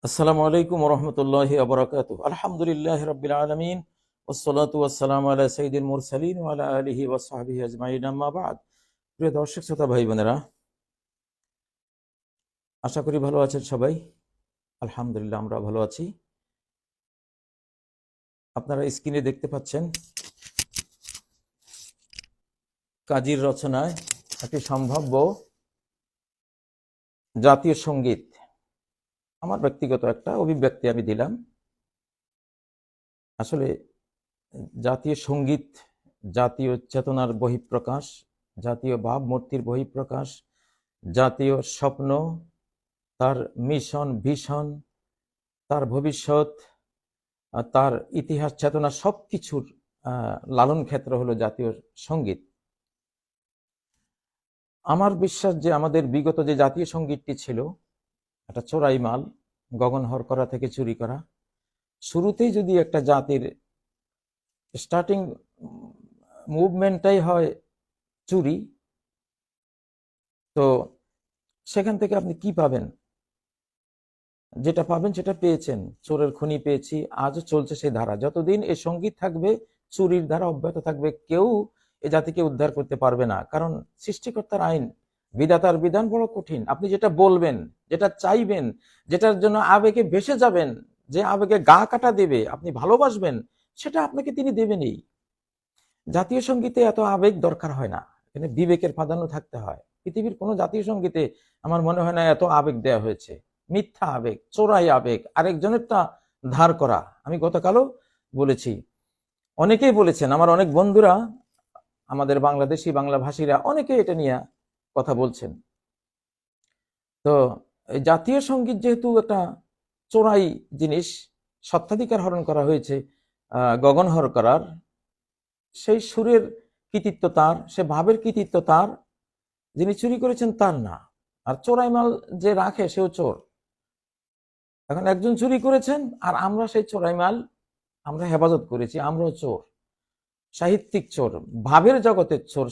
আসসালামু আলাইকুম ওরহমতুল্লাহি ওয়া আলহামদুলিল্লাহি রাব্বিল আলামিন ওয়াসসালাতু ওয়াসসালামু আলা সাইয়্যিদিল মুরসালিন ওয়া আলা আলিহি ওয়া সাহবিহি আজমাইন আম্মা বাদ। প্রিয় দর্শক শ্রোতা ভাই বোনেরা, আশা করি ভালো আছেন সবাই। আলহামদুলিল্লাহ, আমরা ভালো আছি। আপনারা স্ক্রিনে দেখতে পাচ্ছেন কাজীর রচনায় একটি সম্ভাব্য জাতীয় সঙ্গীত, আমার ব্যক্তিগত একটা অভিব্যক্তি আমি দিলাম। আসলে জাতীয় সঙ্গীত জাতীয় চেতনার বহিঃপ্রকাশ, জাতীয় ভাবমূর্তির বহিঃপ্রকাশ, জাতীয় স্বপ্ন, তার মিশন, ভিশন, তার ভবিষ্যৎ, তার ইতিহাস, চেতনা, সবকিছুর লালন ক্ষেত্র হলো জাতীয় সঙ্গীত। আমার বিশ্বাস যে আমাদের বিগত যে জাতীয় সঙ্গীতটি ছিল, একটা চোরাই মাল, গগন হরকরা থেকে চুরি করা। শুরুতেই যদি একটা জাতির স্টার্টিং মুভমেন্টটাই হয় চুরি, তো সেখান থেকে আপনি কি পাবেন? যেটা পাবেন সেটা পেয়েছেন, চোরের খনি পেয়েছি, আজও চলছে সেই ধারা। যতদিন এই সঙ্গীত থাকবে, চুরির ধারা অব্যাহত থাকবে, কেউ এ জাতিকে উদ্ধার করতে পারবে না। কারণ সৃষ্টিকর্তার আইন, বিধাতার বিধান বড় কঠিন। আপনি যেটা বলবেন, যেটা চাইবেন, যেটার জন্য আবেগে ভেসে যাবেন, যে আবেগে গা কাটা দেবে, আপনি ভালোবাসবেন, সেটা আপনাকে তিনি দেবেনই। জাতীয় সঙ্গীতে এত আবেগ দরকার হয় না, এখানে বিবেকের প্রাধান্য থাকতে হয়। পৃথিবীর কোনো জাতীয় সঙ্গীতে আমার মনে হয় না এত আবেগ দেয়া হয়েছে। মিথ্যা আবেগ, চোরাই আবেগ, আরেকজনের তা ধার করা। আমি গতকালও বলেছি, অনেকেই বলেছেন, আমার অনেক বন্ধুরা, আমাদের বাংলাদেশি বাংলা ভাষীরা অনেকে এটা নিয়ে কথা বলছেন। তো এই জাতীয় সঙ্গীত যেহেতু একটা চোরাই জিনিস, স্বত্বাধিকার হরণ করা হয়েছে গগন হর করার, সেই সুরের কৃতিত্ব তার, সে ভাবের কৃতিত্ব তার, যিনি চুরি করেছেন তার না। আর চোরাই মাল যে রাখে সেও চোর। এখন একজন চুরি করেছেন, আর আমরা সেই চোরাই মাল আমরা হেফাজত করেছি, আমরাও চোর, সাহিত্যিক চোর, ভাবের জগতের চোর,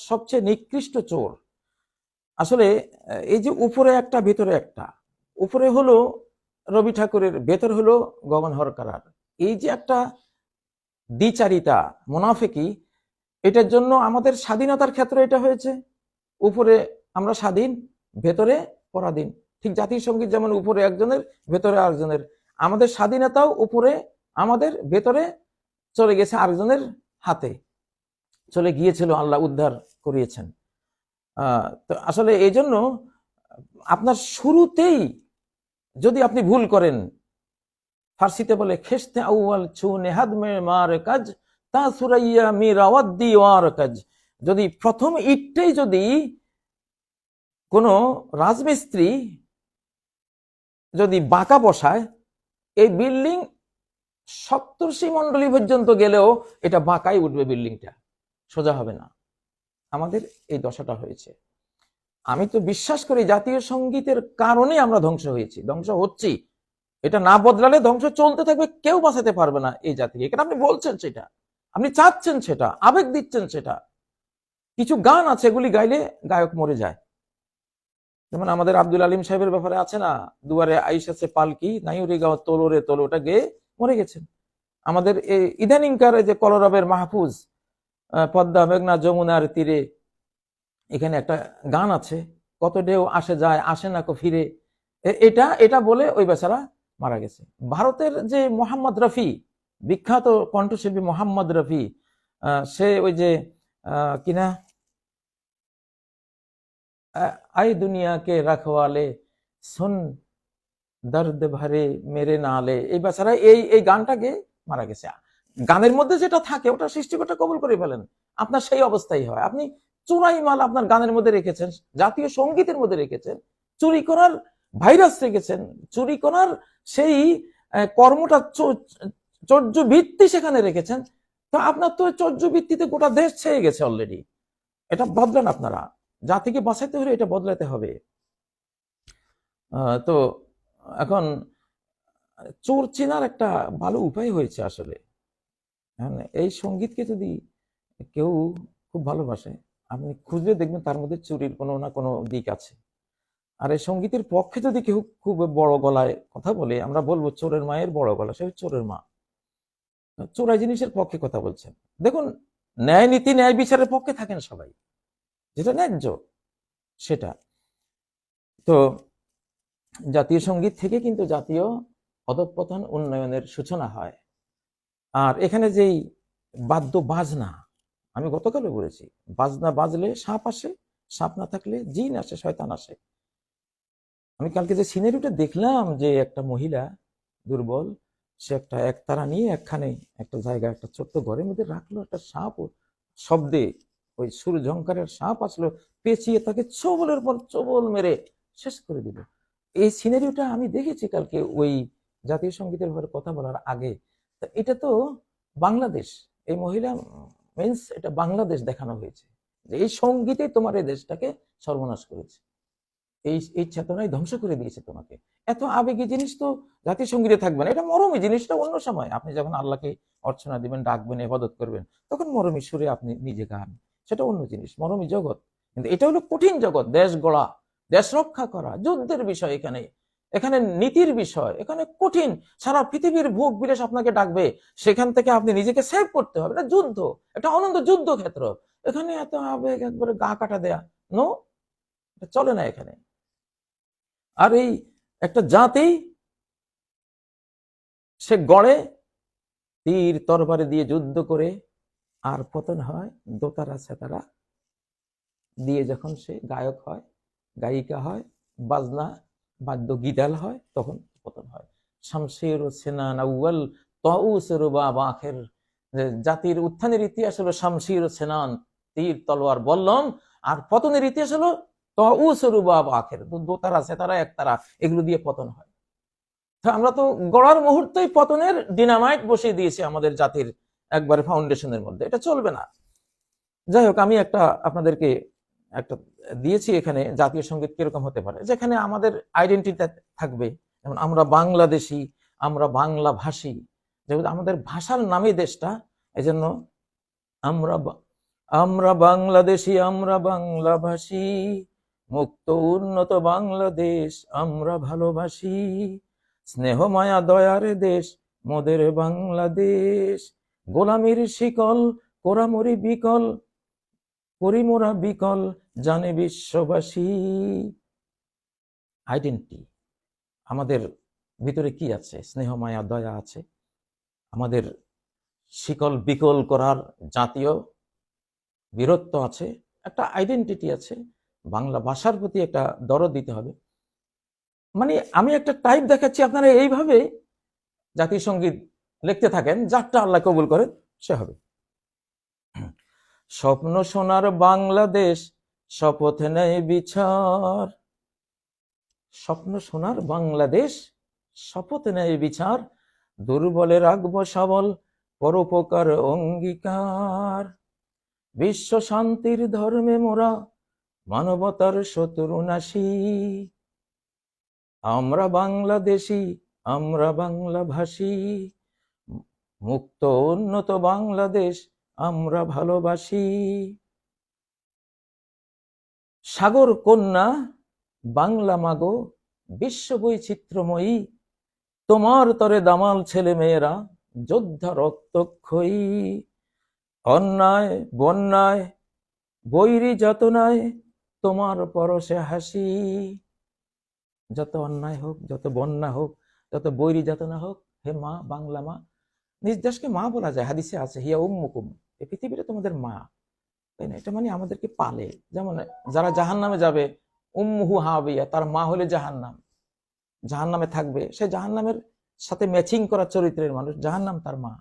সবচেয়ে নিকৃষ্ট চোর। আসলে এই যে উপরে একটা ভেতরে একটা, উপরে হলো রবি ঠাকুরের, ভেতর হলো গগন হরকারার, এই যে একটা দ্বিচারিতা, মুনাফিকি, এটার জন্য আমাদের স্বাধীনতার ক্ষেত্রে এটা হয়েছে। উপরে আমরা স্বাধীন, ভেতরে পরাধীন। ঠিক জাতীয় সঙ্গীত যেমন উপরে একজনের, ভেতরে আরেকজনের, আমাদের স্বাধীনতাও উপরে আমাদের, ভেতরে চলে গেছে আরেকজনের হাতে, চলে গিয়েছিল, আল্লাহ উদ্ধার করিয়েছেন। তো আসলে এই জন্য আপনার শুরুতেই যদি আপনি ভুল করেন, ফার্সিতে বলে খেস্তে আউয়াল ছু নেহাদ মে মার কাজ তা সুরাইয়া মিরাওয়াদ্দি ওয়ার কাজ। যদি প্রথম ইটটাই যদি কোনো রাজমিস্ত্রি যদি বাঁকা বসায়, এই বিল্ডিং সপ্তর্ষি মন্ডলী পর্যন্ত গেলেও এটা বাঁকাই উঠবে, বিল্ডিংটা সোজা হবে না। আমাদের এই দশাটা হয়েছে। আমি তো বিশ্বাস করি জাতীয় সঙ্গীতের কারণে আমরা ধ্বংস হয়েছি, ধ্বংস হচ্ছি। এটা না বদলালে ধ্বংস চলতে থাকবে, কেউ বাঁচাতে পারবে না এই জাতিকে। এখানে আপনি বলছেন সেটা, আপনি চাচ্ছেন সেটা, আবেগ দিচ্ছেন সেটা। কিছু গান আছে এগুলি গাইলে গায়ক মরে যায়। যেমন আমাদের আব্দুল আলিম সাহেবের ব্যাপারে আছে না, দুয়ারে আইসাছে পালকি নাইউরি গাও তোলো রে তোলো, ওটা গেয়ে মরে গেছেন। আমাদের ইদানিংকার যে কলরবের মাহফুজ, পদ্মা মেঘনা যমুনার তীরে, এখানে একটা গান আছে, কত ঢেউ আসে যায় আসে না কো ফিরে, এটা এটা বলে ওই বেচারা মারা গেছে। ভারতের যে মোহাম্মদ রফি, বিখ্যাত কণ্ঠশিল্পী মোহাম্মদ রফি, সে ওই যে কিনা আই দুনিয়াকে রাখওয়ালে সুন দর্দ ভরে মেরে নালে, এই বেচারা এই গানটাকে মারা গেছে। গানের মধ্যে যেটা থাকে ওটা সৃষ্টিকর্তা কবুল করে ফেলেন, আপনার সেই অবস্থাই হয়। আপনি চোরাই মাল আপনার গানের মধ্যে রেখেছেন, জাতীয় সঙ্গীতের মধ্যে রেখেছেন, চুরি করার ভাইরাস রেখেছেন, চুরি করার সেই কর্মটা চর্য ভিত্তি সেখানে রেখেছেন। তো আপনার তো চর্য ভিত্তিতে গোটা দেশ ছেয়ে গেছে অলরেডি। এটা বদলান আপনারা, জাতিকে বাঁচাইতে হলে এটা বদলাতে হবে। তো এখন চোর চেনার একটা ভালো উপায় হয়েছে আসলে। এই সঙ্গীতকে যদি কেউ খুব ভালোবাসে, আপনি খুঁজলে দেখবেন তার মধ্যে চুরির কোনো না কোনো দিক আছে। আর এই সঙ্গীতের পক্ষে যদি কেউ খুব বড় গলায় কথা বলে, আমরা বলবো চোরের মায়ের বড় গলা, সে চোরের মা, চোরাই জিনিসের পক্ষে কথা বলছেন। দেখুন, ন্যায় নীতি ন্যায় বিচারের পক্ষে থাকেন সবাই, যেটা ন্যায্য সেটা। তো জাতীয় সঙ্গীত থেকে কিন্তু জাতীয় অধঃপতন উন্নয়নের সূচনা হয়। আর এখানে যেই বাদ্য বাজনা, আমি গতকালও বলেছি, বাজনা বাজলে সাপ আসে, সাপ না থাকলে জিন আসে, শয়তান আসে। আমি কালকে যে সিনারিটা দেখলাম, যে একটা মহিলা দুর্বল, সে একটা একতারা নিয়ে একখানে একটা জায়গায় একটা ছোট্ট ঘরের মধ্যে রাখলো, একটা সাপ শব্দে, ওই সুর ঝংকারের সাপ আসলো, পেঁচিয়ে তাকে ছোবলের পর ছোবল মেরে শেষ করে দিল। এই সিনারিওটা আমি দেখেছি কালকে ওই জাতীয় সঙ্গীতের ব্যাপারে কথা বলার আগে। তা এটা তো বাংলাদেশ, এই মহিলা মিন্স এটা বাংলাদেশ দেখানো হয়েছে, যে এই সঙ্গীতে তোমার এই দেশটাকে সর্বনাশ করেছে, এই এই চেতনায় ধ্বংস করে দিয়েছে তোমাকে। এত আবেগী জিনিস তো জাতীয় সঙ্গীতে থাকবে না, এটা মরমী জিনিসটা অন্য সময় আপনি যখন আল্লাহকে অর্চনা দিবেন, ডাকবেন, ইবাদত করবেন, তখন মরমী সুরে আপনি নিজে গান, সেটা অন্য জিনিস, মরমী জগৎ। কিন্তু এটা হলো কঠিন জগৎ, দেশ গড়া, দেশ রক্ষা করা, যুদ্ধের বিষয়, এখানে এখানে নীতির বিষয়, এখানে কঠিন। সারা পৃথিবীর ভোগ বিলাস আপনাকে ডাকবে, সেখান থেকে আপনি নিজেকে সেভ করতে হবে। এটা যুদ্ধ, একটা অনন্ত যুদ্ধ ক্ষেত্র। এখানে এত আবেগ একবারে গা কাটা দেয়া, নো, এটা চলে না এখানে। আর এই একটা জাতি সে গড়ে তীর তরবারি দিয়ে যুদ্ধ করে, আর পতন হয় দোতারা সেতারা দিয়ে, যখন সে গায়ক হয়, গায়িকা হয়, বাজনা বাদ্য গিটাল হয়, তখন পতন হয়। শামশির সেনান আউয়াল তাউসের বাব আখের, জাতির উত্থানের ইতিহাস হলো শামশির সেনান, তীর তলোয়ার বল্লম, আর পতনের ইতিহাস হলো তাউসের বাব আখের, দোতারা সেতারা একতারা, এগুলো দিয়ে পতন হয়। আমরা তো গড়ার মুহূর্তেই পতনের ডিনামাইট বসিয়ে দিয়েছি আমাদের জাতির একবারে ফাউন্ডেশনের মধ্যে, এটা চলবে না। যাই হোক, আমি একটা আপনাদেরকে একটা দিয়েছি এখানে, জাতীয় সঙ্গীত কিরকম হতে পারে, যেখানে আমাদের আইডেন্টিটি থাকবে, যেমন আমরা বাংলাদেশি, আমরা বাংলা ভাষী, যেহেতু আমাদের ভাষার নামে দেশটা, এই জন্য আমরা আমরা বাংলাদেশি, আমরা বাংলা ভাষী, মুক্ত উন্নত বাংলাদেশ আমরা ভালোবাসি, স্নেহ মায়া দয়ার দেশ মোদের বাংলাদেশ, গোলামির শিকল কোরামরি বিকল, করি মোরা বিকল জানে বিশ্ববাসী। আইডেন্টি, আমাদের ভিতরে কি আছে? স্নেহ মায়া দয়া আছে, আমাদের শিকল বিকল করার জাতীয় বীরত্ব আছে, একটা আইডেন্টিটি আছে, বাংলা ভাষার প্রতি একটা দরদ দিতে হবে। মানে আমি একটা টাইপ দেখাচ্ছি, আপনারা এইভাবে জাতীয় সঙ্গীত লিখতে থাকেন, যারটা আল্লাহ কবুল করেন সে হবে। স্বপ্ন সোনার বাংলাদেশ শপথ নেয় বিচার, স্বপ্ন সোনার বাংলাদেশ শপথ নেয় বিচার, দুর্বলে রাখবো সবল পরোপকার অঙ্গীকার, বিশ্ব শান্তির ধর্মে মোরা মানবতার শত্রু নাশী, আমরা বাংলাদেশি, আমরা বাংলা ভাষী, মুক্ত উন্নত বাংলাদেশ আমরা ভালোবাসি। সাগর কন্যা বাংলা মাগো বিশ্ব বৈচিত্র্যময়ী, তোমার তরে দামাল ছেলে মেয়েরা যোদ্ধা রক্তক্ষয়ী, অন্যায় বন্যায় বৈরী যাতনায় তোমার পরশে হাসি, যত অন্যায় হোক, যত বন্যা হোক, যত বৈরী যাতনা হোক, হে মা, বাংলা মা, নিজ দেশকে মা বলা যায়, হাদিসে আছে হিয়া উম্মুকুম, এই পৃথিবীটা তোমাদের মা, তাই না? এটা মানে আমাদেরকে পালে। যেমন যারা জাহান্নামে যাবে, উম্মুহু হাবিয়া, তার মা হলে জাহান্নাম, জাহান্নামে থাকবে, সে জাহান্নামের সাথে ম্যাচিং করা চরিত্রের মানুষ, জাহান্নাম তার মা।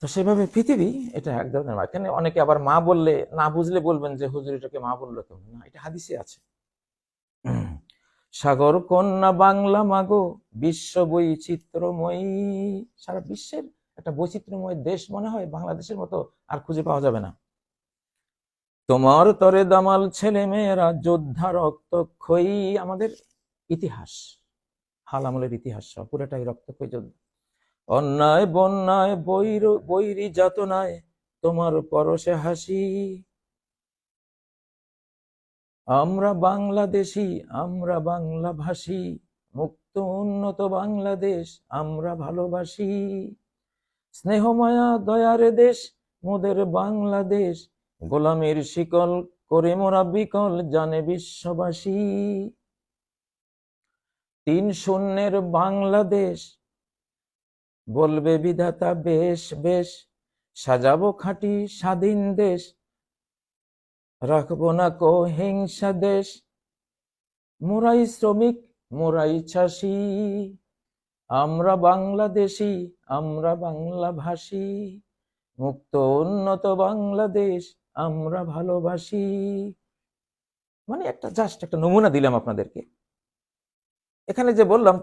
তো সেভাবে পৃথিবী এটা এক ধরনের মা। এখানে অনেকে আবার মা বললে না বুঝলে বলবেন যে হুজুর এটাকে মা বললো কেমন, না, এটা হাদিসে আছে। সাগর কন্যা বাংলা মাগো বিশ্ব বৈচিত্র্যময়ী, সারা বিশ্বের একটা বৈচিত্র্যময় দেশ মনে হয় বাংলাদেশের মতো আর খুঁজে পাওয়া যাবে না। তোমার তরে দামাল ছেলে মেয়েরা যোদ্ধা রক্তক্ষয়ী, আমাদের ইতিহাস, হাল আমলের ইতিহাস পুরোটাই রক্তক্ষয়ী যোদ্ধা, অন্যায় বন্যায় বৈরী যাতনায় তোমার পরশে হাসি, আমরা বাংলাদেশী, আমরা বাংলা ভাষী, মুক্ত উন্নত বাংলাদেশ আমরা ভালোবাসি। স্নেহ মায়া দয়ার দেশ মোদের বাংলাদেশ, গোলামের শিকল করে মোরা বিকল জানে বিশ্ববাসী। ৩-০ বাংলাদেশ বলবে বিধাতা বেশ বেশ, সাজাবো খাঁটি স্বাধীন দেশ, রাখবো না কো হিংসা দেশ, মোরাই শ্রমিক মোরাই চাষী। আমরা বাংলাদেশী, আমরা বাংলা ভাষী, মুক্ত উন্নত বাংলাদেশ আমরা ভালোবাসি। মানে জাস্ট একটা নমুনা দিলাম আপনাদেরকে। এখানে যে বললাম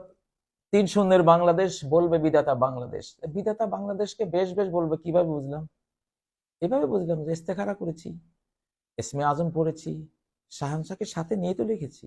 ৩-০ বাংলাদেশ বলবে বিধাতা বাংলাদেশ, বিধাতা বাংলাদেশকে বেশ বেশ বলবে কিভাবে বুঝলাম? এভাবে বুঝলাম যে ইস্তেখারা করেছি, ইসমে আজম পড়েছি, শাহানশাকে সাথে নিয়ে তো লিখেছি।